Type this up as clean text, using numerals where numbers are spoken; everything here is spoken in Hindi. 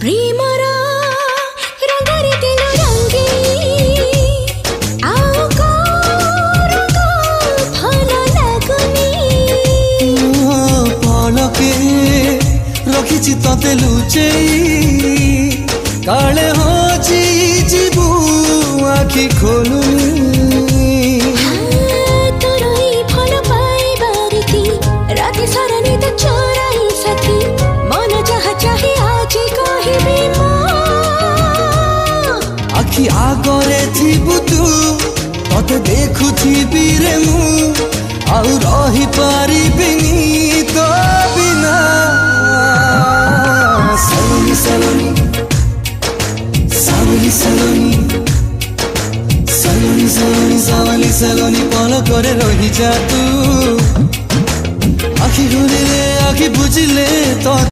प्रेमर रंगरे दिल रंगी आओ को रंग भल लगुनी पलके रखिछि तते लुचेई काले होची जीवू आखि खोलुनी राति सारा नींद चोराई सखी मन जहाँ चाहे आज कहबी आखि आगरे थिबु तू तते देखुथिबी रे मु आउ रही पारिबिनी तो बिना सलोनी सलोनी सावली सलोनी सलोनी सलोनी सावली सलोनी पलकरे रही जा तू आखि घुरिले आखि बुझिले तो